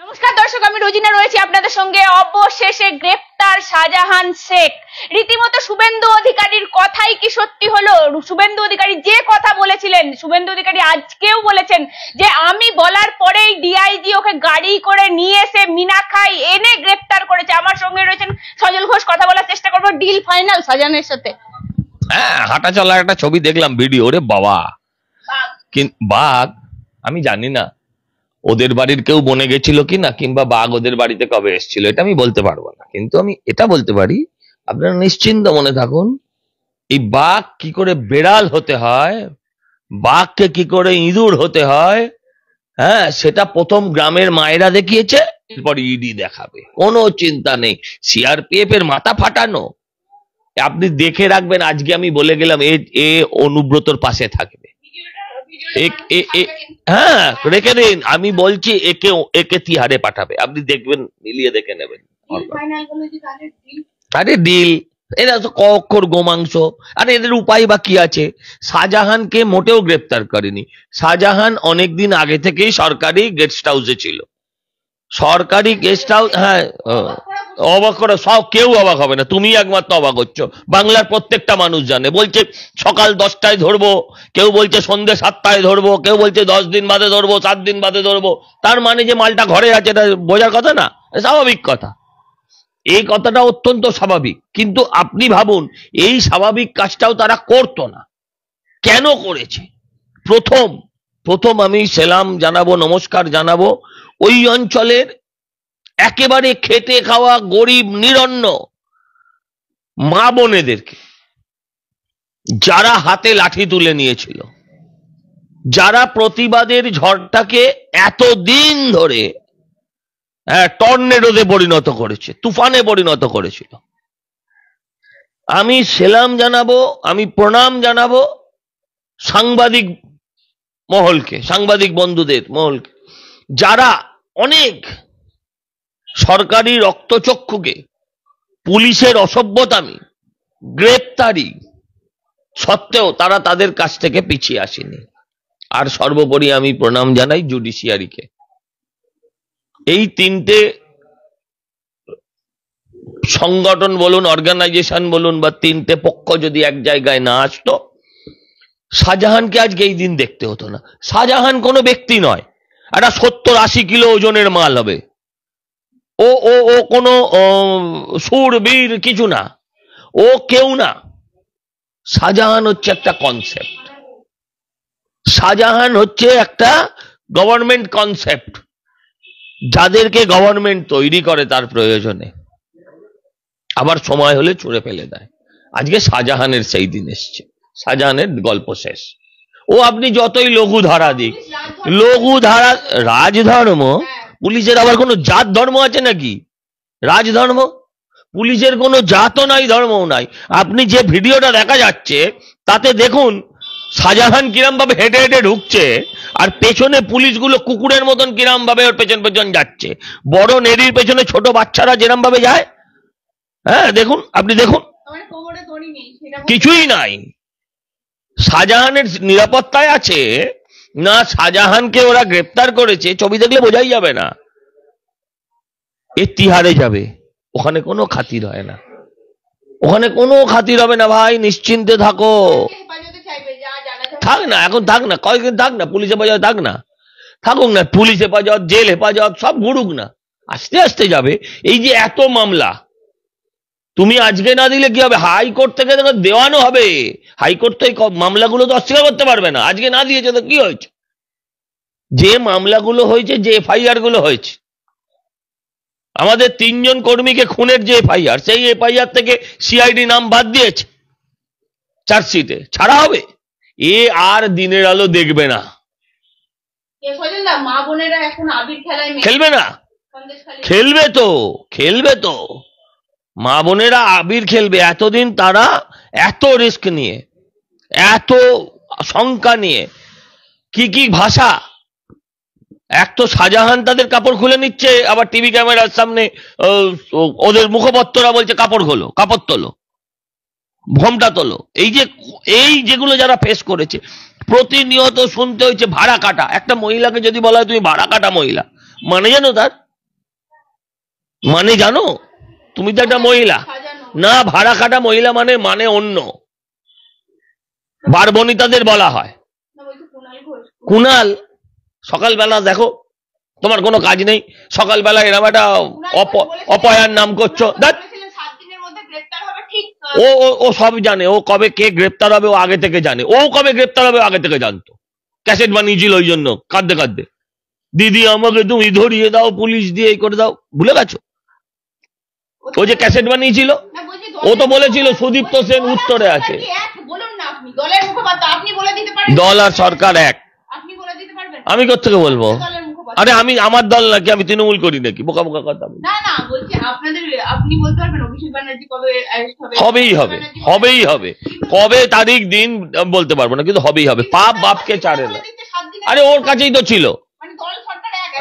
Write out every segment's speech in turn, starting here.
নমস্কার দর্শক, আমি রোজিনা রয়েছি আপনাদের সঙ্গে। অবশেষে গ্রেপ্তার শাহজাহান শেখ। রীতিমতো শুভেন্দু অধিকারীর কথাই কি সত্যি হলো? শুভেন্দু অধিকারী যে কথা বলেছিলেন, শুভেন্দু অধিকারী আজকেও বলেছেন যে আমি বলার পরেই ডিআইজি ওকে গাড়ি করে নিয়ে এসে মিনাখাই এনে গ্রেপ্তার করেছে। আমার সঙ্গে রয়েছেন সজল ঘোষ, কথা বলার চেষ্টা করবো। ডিল ফাইনাল শাহজাহানের সাথে? হ্যাঁ, হাঁটা চলার একটা ছবি দেখলাম, ভিডিও। রে বাবা, বাঘ আমি জানি না ওদের বাড়ির কেউ বনে গেছিল কিনা, কিংবা বাঘ ওদের বাড়িতে কবে এসেছিল, এটা আমি বলতে পারবো না। কিন্তু আমি এটা বলতে পারি, আপনারা নিশ্চিন্ত মনে থাকুন, এই বাঘ কি করে বেড়াল হতে হয়, বাঘকে কি করে ইঁদুর হতে হয়, হ্যাঁ, সেটা প্রথম গ্রামের মায়েরা দেখিয়েছে, এরপর ইডি দেখাবে। কোনো চিন্তা নেই। সিআরপিএফ এর মাথা ফাটানো, আপনি দেখে রাখবেন। আজকে আমি বলে গেলাম এ অনুব্রতর পাশে থাকবে। হ্যাঁ, রেখে দিন। আমি বলছি একে তিহারে পাঠাবে, আপনি দেখবেন, মিলিয়ে দেখে নেবেন। আরে ডিল, এরা তো কক্ষর গোমাংস। আরে এদের উপায় বা কি আছে? শাহজাহানকে মোটেও গ্রেপ্তার করেনি। শাহজাহান অনেকদিন আগে থেকেই সরকারি গেস্ট হাউসে ছিল। সরকারি গেস্ট হাউস, হ্যাঁ, অবাক করে সব, কেউ অবাক হবে না, তুমি একমাত্র অবাক হচ্ছ। বাংলার প্রত্যেকটা মানুষ জানে। বলছে সকাল 10টায় ধরবো, কেউ বলছে সন্ধ্যে 7টায় ধরবো, কেউ বলছে 10 দিন বাদে ধরবো, 7 দিন বাদে ধরবো। তার মানে যে মালটা ঘরে আছে, এটা বোঝার কথা না, স্বাভাবিক কথা। এই কথাটা অত্যন্ত স্বাভাবিক। কিন্তু আপনি ভাবুন, এই স্বাভাবিক কাজটাও তারা করতো না, কেন করেছে? প্রথম আমি সেলাম জানাবো, নমস্কার জানাবো ওই অঞ্চলের একেবারে খেটে খাওয়া গরিব নিরন্ন মা বোনেদেরকে, যারা হাতে লাঠি তুলে নিয়েছিল, যারা প্রতিবাদের ঝড়টাকে এতদিন ধরে টর্নেডোতে পরিণত করেছে, তুফানে পরিণত করেছিল। আমি সেলাম জানাবো, আমি প্রণাম জানাবো সাংবাদিক মহলকে, সাংবাদিক বন্ধুদের মহলকে, যারা অনেক সরকারি রক্তচক্ষুকে, পুলিশের অসভ্যতামি, গ্রেপ্তারি সত্ত্বেও তারা তাদের কাছ থেকে পিছিয়ে আসেনি। আর সর্বোপরি আমি প্রণাম জানাই জুডিশিয়ারিকে। এই তিনটে সংগঠন বলুন, অর্গানাইজেশন বলুন, বা তিনটে পক্ষ যদি এক জায়গায় না আসতো, শাহজাহানকে আজকে এই দিন দেখতে হতো না। শাহজাহান কোনো ব্যক্তি নয়, একটা 70-80 কিলো ওজনের মাল হবে। ও ও ও কোনো সুরবীর কিছু না, ও কেউ না। শাহজাহান হচ্ছে একটা কনসেপ্ট, শাহজাহান হচ্ছে একটা গভর্নমেন্ট কনসেপ্ট, যাদেরকে গভর্নমেন্ট তৈরি করে তার প্রয়োজনে, আবার সময় হলে ছুঁড়ে ফেলে দেয়। আজকে শাহজাহানের সেই দিন এসছে, শাহজাহানের গল্প শেষ। ও আপনি যতই লঘু ধারা দিক, লঘু ধারা, রাজধর্ম, পুলিশের আবার কোনো জাত ধর্ম আছে নাকি? রাজধর্ম, পুলিশের কোনো জাতও নাই, ধর্মও নাই। আপনি যে ভিডিওটা দেখা যাচ্ছে তাতে দেখুন শাহজাহান কিরম ভাবে হেঁটে হেঁটে ঢুকছে, আর পেছনে পুলিশগুলো কুকুরের মতন কিরম ভাবে ওর পেছন পেছন যাচ্ছে। বড় নেড়ির পেছনে ছোট বাচ্চারা যেরম ভাবে যায়, হ্যাঁ দেখুন, আপনি দেখুন, কিছুই নাই। শাহজাহানের নিরাপত্তায় আছে না শাহজাহানকে ওরা গ্রেপ্তার করেছে, ছবি দেখলে বোঝাই যাবে না। এ তিহারে যাবে, ওখানে কোনো খাতির হয় না, ওখানে কোনো খাতির হবে না ভাই, নিশ্চিন্তে থাকো। থাক না, এখন থাক না, কয়েকদিন থাক না, পুলিশ হেফাজত থাক না, থাকুক না, পুলিশ হেফাজত, জেল হেফাজত সব ঘুরুক না, আস্তে আস্তে যাবে। এই যে এত মামলা, তুমি আজকে না দিলে কি হবে? হাইকোর্ট থেকে দেওয়ানো হবে। হাইকোর্ট তো এই মামলাগুলো তো অস্বীকার করতে পারবে না। আজকে না দিয়েছে তো কি হয়েছে? যে মামলাগুলো হয়েছে, যে এফআইআর গুলো হয়েছে, আমাদের 3 জন কর্মীকে খুনের যে এফআইআর, সেই এফআইআর থেকে সিআইডি নাম বাদ দিয়েছে, চার্জশিটে ছাড়া হবে। এ আর দিনের আলো দেখবে না, খেলবে না, খেলবে তো মা বোনেরা আবির খেলবে। এতদিন তারা এত রিস্ক নিয়ে, এত শঙ্কা নিয়ে, কি ভাষা, এক তো শাহজাহান তাদের কাপড় খুলে নিচ্ছে, আবার টিভি ক্যামেরার সামনে ওদের মুখপত্ররা বলছে কাপড় খোলো, কাপড় তোলো, ঘোমটা তোলো। এই যেগুলো যারা ফেস করেছে, প্রতিনিয়ত শুনতে হয়েছে ভাড়া কাটা। একটা মহিলাকে যদি বলা হয় তুমি ভাড়া কাটা মহিলা, মানে জানো তার মানে জানো? তুমি তো একটা মহিলা না, ভাড়া খাটা মহিলা মানে অন্য বারবনিতাদের বলা হয়। কুনাল সকালবেলা দেখো, তোমার কোনো কাজ নেই, সকালবেলা এরকম একটা অপয়ার নাম করছো। ও ও সব জানে, ও কবে কে গ্রেপ্তার হবে ও আগে থেকে জানে, ও কবে গ্রেপ্তার হবে আগে থেকে জানতো। ক্যাসেট বানিয়েছিল ওই জন্য কাঁদতে কাঁদতে, দিদি আমাকে তুমি ধরিয়ে দাও, পুলিশ দিয়ে এই করে দাও। ভুলে গেছো? ও যে ক্যাসেট বানিয়েছিল, ও তো বলেছিল সুদীপ্ত সেন উত্তরে আছে। দল আর সরকার এক, আমি কোত্থেকে বলবো? আরে আমি আমার দল নাকি, আমি তৃণমূল করি নাকি? বোকা বোকা কথা। হবেই হবে, হবেই হবে। কবে তারিখ দিন বলতে পারবো না, কিন্তু হবেই হবে। পাপ বাপকে ছাড়ে না। আরে ওর কাছেই তো ছিল।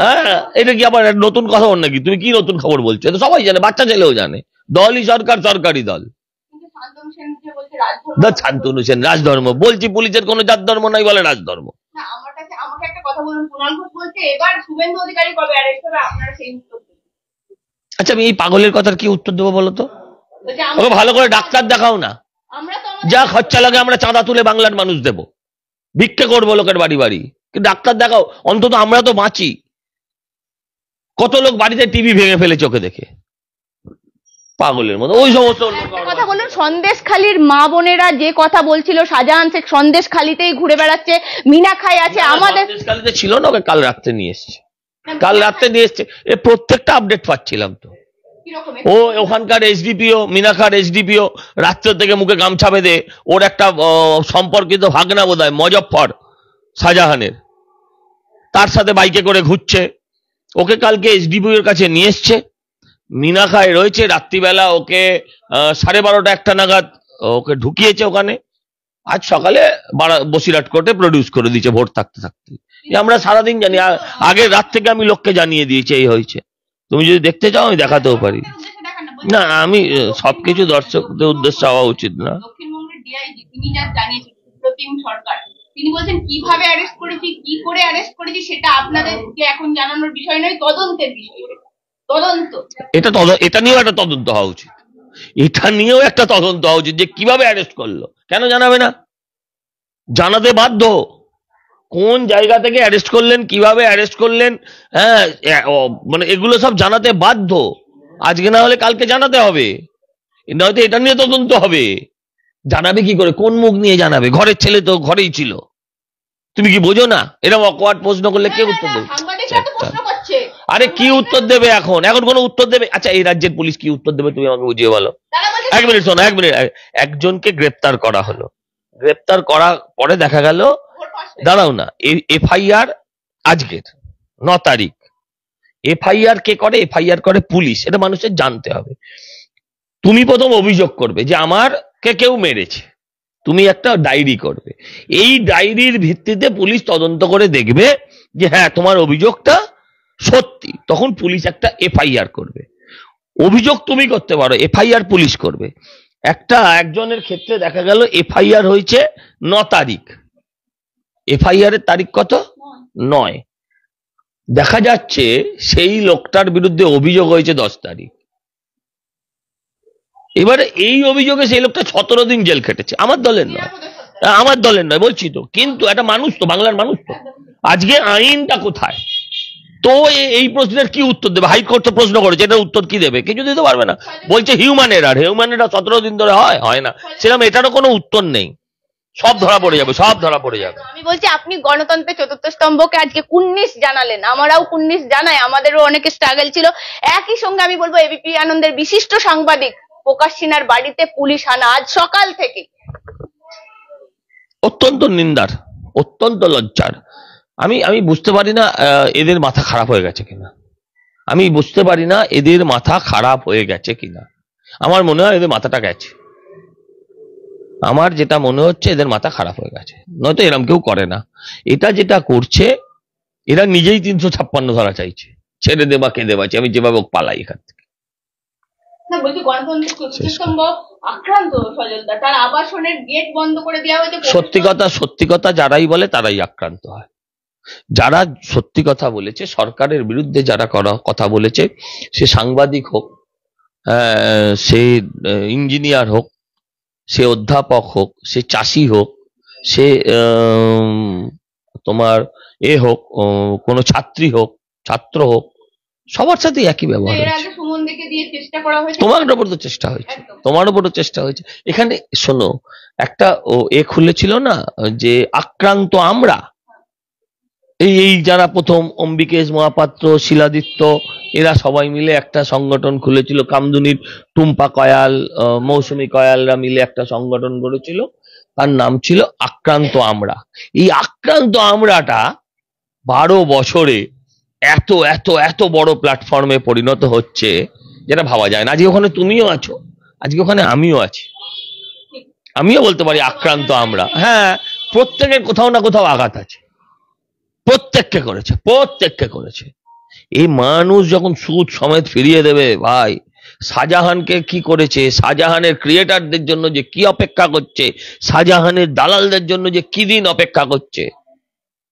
হ্যাঁ, এটা কি আবার নতুন কথা ওর নাকি? তুমি কি নতুন খবর বলছো? এটা সবাই জানে, বাচ্চা ছেলেও জানে। দলই সরকার, সরকারি দল। শান্তনু সেন রাজধর্ম বলছি, পুলিশের কোনো জাত ধর্ম নাই বলে রাজধর্ম। আচ্ছা, আমি এই পাগলের কথার কি উত্তর দেবো বলো তো? ওকে ভালো করে ডাক্তার দেখাও না, যা খরচা লাগে আমরা চাঁদা তুলে বাংলার মানুষ দেব, ভিক্ষে করবো লোকের বাড়ি বাড়ি, কিন্তু ডাক্তার দেখাও অন্তত, আমরা তো বাঁচি। কত লোক বাড়িতে টিভি ভেঙে ফেলে চোখে দেখে, পাগলের মতো ওই সমস্ত কথা বলুন। সন্দেশখালীর মা বোনেরা যে কথা বলছিল, শাহজাহান শেখ সন্দেশখালীতেই ঘুরে বেড়াচ্ছে, মিনাখাই আছে, আমাদের সন্দেশখালীতে ছিল না, ওকে কাল রাত্রে নিয়ে এসছে, কাল রাত্রে নিয়ে এসছে। এ প্রত্যেকটা আপডেট পাচ্ছিলাম তো। ও ওখানকার এসডিপিও, মিনাখার এসডিপিও রাত্র থেকে মুখে গামছা বেঁধে, ওর একটা সম্পর্কিত ভাগনা বোধহয় মজফফর শাহজাহানের, তার সাথে বাইকে করে ঘুরছে। ওকে কালকে এসডিপিও এর কাছে নিয়ে এসছে, মিনাখায় রয়েছে। রাত্রিবেলা ওকে 12:30 1টা নাগাদ ওকে ঢুকিয়েছে ওখানে। আজ সকালে বসিরহাট কোর্টে প্রডিউস করে দিয়েছে ভোট থাকতে থাকতে। আমরা সারাদিন জানি, আগের রাত থেকে আমি লোককে জানিয়ে দিয়েছি এই হয়েছে। তুমি যদি দেখতে চাও আমি দেখাতেও পারি। না, আমি সবকিছু দর্শকদের উদ্দেশ্যে হওয়া উচিত না। দক্ষিণবঙ্গের ডিআইজি তিনি যা জানিয়েছেন সুপ্রতিম সরকার, তিনি বলছেন কিভাবে অ্যারেস্ট করেছি, কি করে অ্যারেস্ট করেছি সেটা আপনাদেরকে এখন জানানোর বিষয় নয়, তদন্তের বিষয়। তদন্ত, এটা নিয়েও একটা তদন্ত হওয়া উচিত। এটা নিয়েও একটা তদন্ত হওয়া উচিত যে কিভাবে অ্যারেস্ট করলো। কেন জানাবে না? জানাতে বাধ্য। কোন জায়গা থেকে অ্যারেস্ট করলেন, কিভাবে অ্যারেস্ট করলেন, হ্যাঁ, মানে এগুলো সব জানাতে বাধ্য। আজকে না হলে কালকে জানাতে হবে, নয়তো এটা নিয়ে তদন্ত হবে। জানাবে কি করে? কোন মুখ নিয়ে জানাবে? ঘরের ছেলে তো ঘরেই ছিল, তুমি কি বোঝো না? এরকম অকওয়ার্ড প্রশ্ন করলে কে উত্তর দেবে? আরে কি উত্তর দেবে এখন? এখন কোনো উত্তর দেবে? আচ্ছা, এই রাজ্যের পুলিশ কি উত্তর দেবে তুমি আমাকে বুঝিয়ে বলো। এক মিনিট শোনো, এক মিনিট। একজনকে গ্রেপ্তার করা হলো, গ্রেপ্তার করার পরে দেখা গেল, দাঁড়াও না, এফআইআর আজকের 9 তারিখ। এফআইআর কে করে? এফআইআর করে পুলিশ। এটা মানুষের জানতে হবে। তুমি প্রথম অভিযোগ করবে যে আমার কে কেউ মেরেছে, তুমি একটা ডায়েরি করবে। এই ডায়েরির ভিত্তিতে পুলিশ তদন্ত করে দেখবে যে হ্যাঁ তোমার অভিযোগটা সত্যি, তখন পুলিশ একটা এফআইআর করবে। অভিযোগ তুমি করতে পারো, এফআইআর পুলিশ করবে। একজনের ক্ষেত্রে দেখা গেল এফআইআর হয়েছে 9 তারিখ, এফআইআর এর তারিখ কত? 9। দেখা যাচ্ছে সেই লোকটার বিরুদ্ধে অভিযোগ হয়েছে 10 তারিখ। এবারে এই অভিযোগে সেই লোকটা 17 দিন জেল খেটেছে। আমার দলের নয় বলছি তো, কিন্তু একটা মানুষ তো, বাংলার মানুষ তো। আজকে আইনটা কোথায়? তো এই প্রশ্নের কি উত্তর দেবে? হাইকোর্ট তো প্রশ্ন করেছে, এটার উত্তর কি দেবে? কিছু দিতে পারবে না। বলছে হিউম্যান এরার 17 দিন ধরে হয় না, সেরকম এটারও কোনো উত্তর নেই। সব ধরা পড়ে যাবে, সব ধরা পড়ে যাবে। আমি বলছি, আপনি গণতন্ত্রের চতুর্থ স্তম্ভকে আজকে 19 জানালেন, আমরাও 19 জানাই, আমাদেরও অনেক স্ট্রাগল ছিল। একই সঙ্গে আমি বলবো, এবিপি আনন্দের বিশিষ্ট সাংবাদিক প্রকাশ সিনহার বাড়িতে পুলিশ হানা আজ সকাল থেকে। অত্যন্ত নিন্দার, অত্যন্ত লজ্জার। আমি বুঝতে পারি না এদের মাথা খারাপ হয়ে গেছে কিনা। আমি বুঝতে পারি না এদের মাথা খারাপ হয়ে গেছে কিনা। আমার মনে হয় এদের মাথাটা গেছে। আমার যেটা মনে হচ্ছে এদের মাথা খারাপ হয়ে গেছে, নয়তো এরম কেউ করে না। এটা যেটা করছে, এরা নিজেই 356 ধরা চাইছে, ছেড়ে দেবা কে দেবা, আমি যেভাবে পালাই এখান থেকে। সত্যি কথা যারাই বলে তারাই আক্রান্ত হয়। যারা সত্যি কথা বলেছে, সরকারের বিরুদ্ধে যারা কথা বলেছে, সে সাংবাদিক হোক, সে ইঞ্জিনিয়ার হোক, সে অধ্যাপক হোক, সে চাষি হোক, সে তোমার হোক, কোনো ছাত্রী হোক, ছাত্র হোক, সবার সাথে একই ব্যবহার হয়েছে। তোমার উপর তো চেষ্টা হয়েছে, তোমার উপরও চেষ্টা হয়েছে। এখানে শোনো, একটা খুলেছিল না যে আক্রান্ত আমরা, এই যারা প্রথম অম্বিকেশ মহাপাত্র, শিলাদিত্য, এরা সবাই মিলে একটা সংগঠন খুলেছিল। কামদুনির টুম্পা কয়াল, মৌসুমী কয়ালরা মিলে একটা সংগঠন গড়েছিল, তার নাম ছিল আক্রান্ত আমরা। এই আক্রান্ত আমরাটা 12 বছরে এত এত এত বড় প্ল্যাটফর্মে পরিণত হচ্ছে, যেটা ভাবা যায় না। আজকে ওখানে তুমিও আছো, আজকে ওখানে আমিও আছি, আমিও বলতে পারি আক্রান্ত আমরা। হ্যাঁ, প্রত্যেকের কোথাও না কোথাও আঘাত আছে, প্রত্যেককে করেছে। এই মানুষ যখন সুদ সমেত ফিরিয়ে দেবে, ভাই, শাহজাহানকে কি করেছে, শাহজাহানের ক্রিয়েটারদের জন্য যে কি অপেক্ষা করছে, শাহজাহানের দালালদের জন্য যে কি দিন অপেক্ষা করছে,